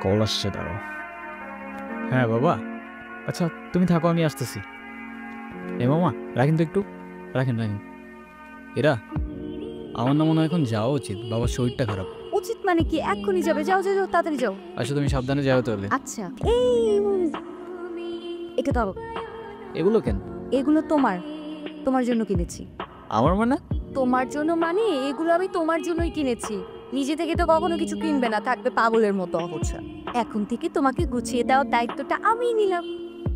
Call আসছে, দাঁড়াও। হ্যাঁ বাবা, আচ্ছা তুমি থাকো, আমি আসতেছি। এ মামা রাখেন তো একটু, রাখেন রাখেন। এরা আমার না মনে হয় এখন যাওয়া উচিত, বাবার শরীরটা খারাপ। উচিত মানে কি? এক্ষুনি যাবে, যাও যাও যাও, তাড়াতাড়ি যাও। আচ্ছা তুমি সাবধানে যাও তাহলে। আচ্ছা এই এটা ধরো। এগুলো কেন? এগুলো তোমার, তোমার জন্য কিনেছি। আমার মানে? তোমার জন্য মানে এগুলো আমি তোমার জন্যই কিনেছি। নিজে থেকে তো কখনো কিছু কিনবে না, থাকবে পাগলের মতো অবস্থা। এখন থেকে তোমাকে গুছিয়ে দেওয়ার দায়িত্বটা আমিই নিলাম।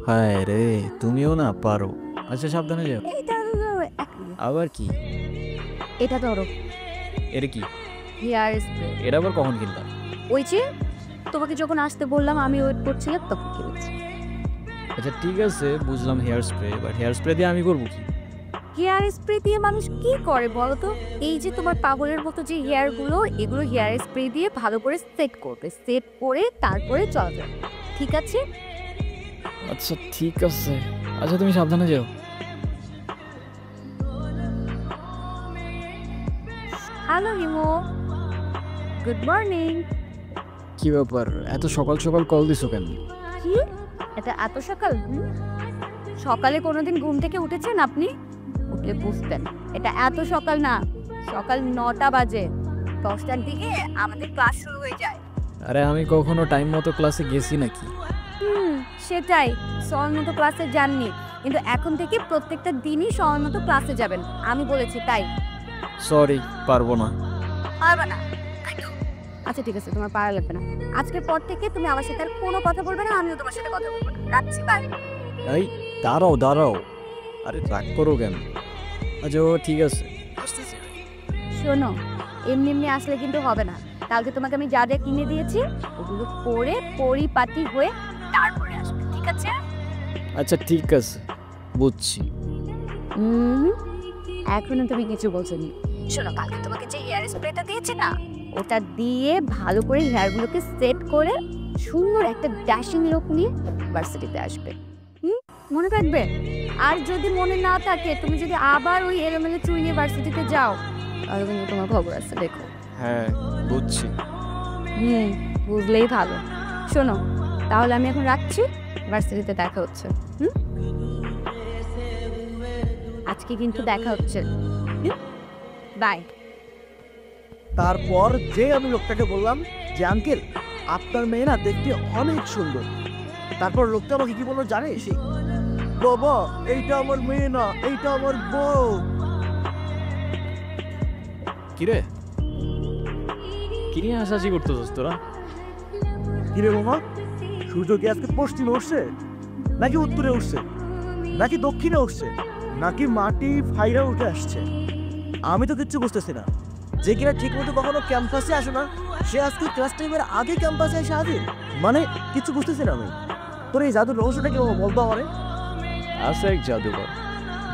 হায় রে, তুমিও না পারো। আচ্ছা সাবধানে যাও। এইটা আবার কি? এটা ধরো, এটা কি? Hair spray. এটা আবার কখন কিনলাম? ওই যে তোমাকে যখন আসতে বললাম, আমি ওয়েট করছিলাম তখন কিনেছি। আচ্ছা ঠিক আছে বুঝলাম hair spray, but hair spray দিয়ে আমি করবো কি? হেয়ার স্প্রে দিয়ে মানুষ কি করে বলো তো? এই যে তোমার পাগলের মতো যে হেয়ারগুলো, এগুলো হেয়ার স্প্রে দিয়ে ভালো করে সেট করবে, সেট করে তারপরে চলবে, ঠিক আছে? আচ্ছা ঠিক আছে, আচ্ছা তুমি সাবধানে যাও। হ্যালো হিমো, গুড মর্নিং। কি ব্যাপার, এত সকাল সকাল কল দিছো কেন? কি এটা এত সকাল? সকালে কোনোদিন ঘুম থেকে উঠেছেন আপনি? উঠলে বুঝতেন এটা এত সকাল না, সকাল 9টা বাজে। 10টার দিকে আমাদের ক্লাস শুরু হয়ে যায়। আরে আমি কখনো টাইম মতো ক্লাসে গেছি নাকি? সেটাই, সময় মতো ক্লাসে যাননি, কিন্তু এখন থেকে প্রত্যেকটা দিনই সময় মতো ক্লাসে যাবেন, আমি বলেছি তাই। সরি, পারবো না। পারবে না? আচ্ছা ঠিক আছে, তোমার পারা লাগবে না। আজকের পর থেকে তুমি আমার সাথে আর কোনো কথা বলবে না, আমিও তোমার সাথে কথা বলবো না। রাখছি, বাই। এই দাঁড়াও দাঁড়াও, আরে রাগ করো কেন? আচ্ছা ও ঠিক আছে। শোনো, এমনি এমনি আসলে কিন্তু হবে না। কালকে তোমাকে আমি যা যা কিনে দিয়েছি ওগুলো পরে পরিপাটি হয়ে তারপরে আসবে, ঠিক আছে? আচ্ছা ঠিক আছে, বুঝছি। এখনো তুমি কিছু বলছো নি। শোনো, কালকে তোমাকে যে হেয়ার স্প্রেটা দিয়েছি না, ওটা দিয়ে ভালো করে হেয়ারগুলোকে সেট করে সুন্দর একটা ড্যাশিং লুক নিয়ে ভার্সিটিতে আসবে। মনে থাকবে? আর যদি মনে না থাকে, তুমি যদি আবার ওই এলোমেলো চুল নিয়ে ভার্সিটিতে যাও, তাহলে কিন্তু তোমার খবর আছে, দেখো। হ্যাঁ বুঝছি। বুঝলেই ভালো। শোনো, তাহলে আমি এখন রাখছি, ভার্সিটিতে দেখা হচ্ছে। আজকে কিন্তু দেখা হচ্ছে, বাই। তারপর যে আমি লোকটাকে বললাম যে আঙ্কেল আপনার মেয়ে না দেখতে অনেক সুন্দর, তারপর লোকটা আমাকে কি বললো জানিস? বাবা এইটা আমার মেয়ে না, এইটা আমার বউ। কিরে, কি নিয়ে হাসাহাসি করতেছিস তোরা? কিরে মামা, সূর্য কি আজকে পশ্চিমে উঠছে, নাকি উত্তরে উঠছে, নাকি দক্ষিণে উঠছে, নাকি মাটি ফাইরা উঠে আসছে? আমি তো কিচ্ছু বুঝতেছি না। যে কিনা ঠিক মতো কখনো ক্যাম্পাসে আসে না, সে আজকে ক্লাস টাইমের আগে ক্যাম্পাসে এসে হাজির। মানে কিছু বুঝতেছি না আমি। তোর এই জাদুর রহস্যটা কি বাবা বলতো আমারে? আছে এক জাদুকর,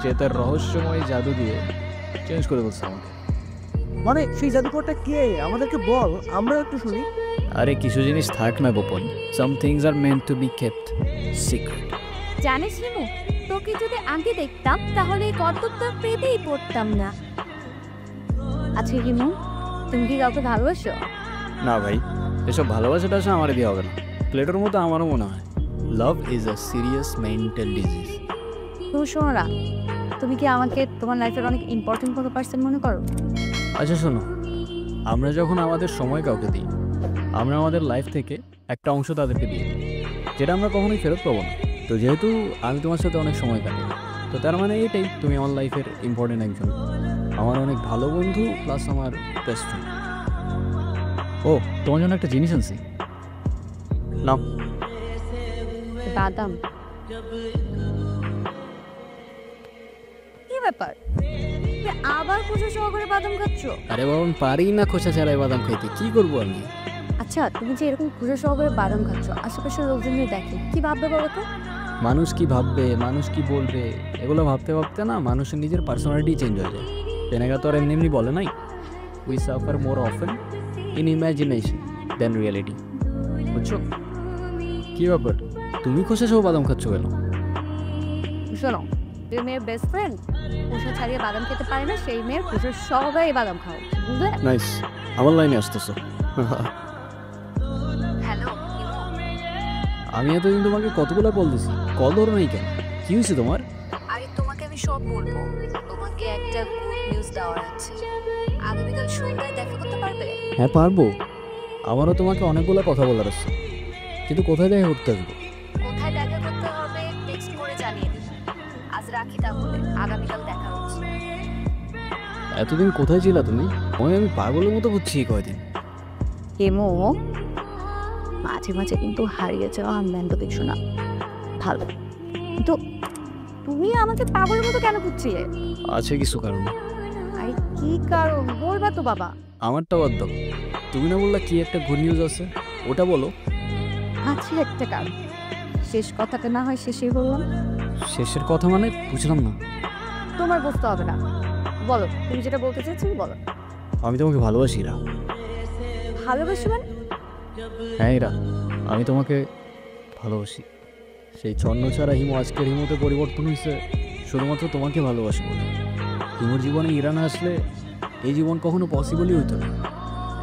যে তার রহস্যময় জাদু দিয়ে চেঞ্জ করে বলছে আমাকে। মানে সেই জাদুকরটা কে? আমাদেরকে বল, আমরা একটু শুনি। আরে কিছু জিনিস থাক না গোপন, some things are meant to be kept secret. জানিস হিমু, তোকে যদি আগে দেখতাম তাহলে এই কর্তব্য পেতেই পড়তাম না। আচ্ছা হিমু, তুমি কি কাউকে ভালোবাসো? না ভাই, এসব ভালোবাসাটা আসলে আমার দিয়ে হবে না। প্লেটোর মতো আমারও মনে হয় love is a serious mental disease. তুমি শোনো না, তুমি কি আমাকে তোমার লাইফের অনেক ইম্পর্টেন্ট কোনো পার্সন মনে করো? আচ্ছা শোনো, আমরা যখন আমাদের সময় কাউকে দিই, আমরা আমাদের লাইফ থেকে একটা অংশ তাদেরকে দিই, যেটা আমরা কখনোই ফেরত পাবো না। তো যেহেতু আমি তোমার সাথে অনেক সময় কাটাই, তো তার মানে এটাই তুমি আমার লাইফের ইম্পর্টেন্ট একজন, আমার অনেক ভালো বন্ধু প্লাস আমার বেস্ট ফ্রেন্ড। ও তোমার জন্য একটা জিনিস আনছি, নাও। বাদাম? কি ব্যাপার, তুমি আবার খোসা সহকারে বাদাম খাচ্ছ? আরে বাবা আমি পারি না খোসা ছাড়াই বাদাম খাইতে, কি করবো আমি? আচ্ছা, তুমি যে এরকম খোসা সহকারে বাদাম খাচ্ছ, আশেপাশের লোকজন যদি দেখে কি ভাববে বলো তো? মানুষ কি ভাববে, মানুষ কি বলবে, এগুলো ভাবতে ভাবতে না মানুষের নিজের পার্সোনালিটি চেঞ্জ হয়ে যায়। জেনেগা তো আর এমনি এমনি বলে নাই, we suffer more often in imagination than reality. বুঝছো? কি ব্যাপার, তুমি খোসা সহ বাদাম খাচ্ছ কেন? শোনো, যে মেয়ের বেস্ট ফ্রেন্ড খোসা ছাড়িয়ে বাদাম খেতে পারে না, সেই মেয়ের খোসা সহকারে বাদাম খাও, বুঝলে? নাইস, আমার লাইনে আসতেছো। হ্যালো আমি এতদিন তোমাকে কতগুলো কল দিছি, কল ধরো নাই কেন? কি হয়েছে তোমার? আরে তোমাকে আমি সব বলবো। তোমাকে একটা গুড নিউজ দেওয়ার আছে। আগামীকাল সন্ধ্যায় দেখা করতে পারবে? হ্যাঁ পারবো। আমারও তোমাকে অনেকগুলো কথা বলার আছে, কিন্তু কোথায় দেখা করতে আসবো? কোথায় দেখা করতে হবে টেক্সট করে জানিয়ে দিই। আজ রাখি তাহলে, আগামীকাল দেখা হচ্ছে। এতদিন কোথায় ছিলা তুমি? আমি পাগলের মতো হচ্ছি এই কয়দিন। হেমো, মাঝে মাঝে কিন্তু হারিয়ে যাওয়া আনন্দ কিছু না, ভালো। কিন্তু তুমি আমাকে পাগলের মতো কেন খুঁজছিলে? আছে কিছু কারণ। আরে কি কারণ বলবা তো বাবা। আমারটা বাদ দাও, তুমি না বললা কি একটা গুড নিউজ আছে, ওটা বলো। আছে একটা কারণ, শেষ কথাটা না হয় শেষই বললাম। শেষের কথা মানে বুঝলাম না। তোমার বুঝতে হবে না, বলো তুমি যেটা বলতে চাইছো বলো। আমি তোমাকে ভালোবাসি ইরা। ভালোবাসো মানে? হ্যাঁ ইরা, আমি তোমাকে ভালোবাসি। সেই ছন্ন ছাড়া হিমু আজকের হিমুতে পরিবর্তন হয়েছে শুধুমাত্র তোমাকে ভালোবাসি বলে। হিমুর জীবনে ইরা না আসলে এই জীবন কখনো পসিবলই হতো না।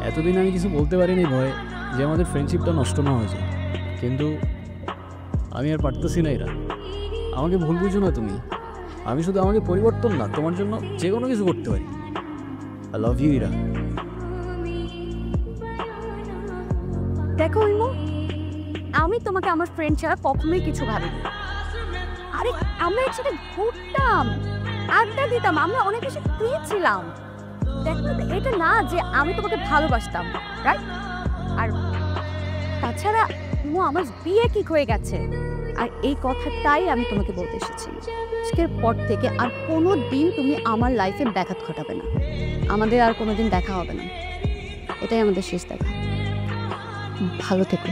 এতদিন আমি কিছু বলতে পারিনি ভয়ে যে আমাদের ফ্রেন্ডশিপটা নষ্ট না হয়ে যায়, কিন্তু আমি আর পারতেছি না ইরা। আমাকে ভুল বুঝো না তুমি। আমি শুধু আমাকে পরিবর্তন না, তোমার জন্য যে কোনো কিছু করতে পারি। I love you Ira. দেখো হিমু, আমি তোমাকে আমার ফ্রেন্ড ছাড়া কখনোই কিছু ভাবিনি। আরে আমরা একসাথে ঘুরতাম, আড্ডা দিতাম, আমরা অনেক বেশি ফ্রি ছিলাম। দেখো এটা না যে আমি তোমাকে ভালোবাসতাম, রাইট? আর তাছাড়া হিমু আমার বিয়ে ঠিক হয়ে গেছে, আর এই কথাটাই আমি তোমাকে বলতে এসেছি। আজকের পর থেকে আর কোনো দিন তুমি আমার লাইফে ব্যাঘাত ঘটাবে না। আমাদের আর কোনো দিন দেখা হবে না, এটাই আমাদের শেষ দেখা। ভালো থেকো।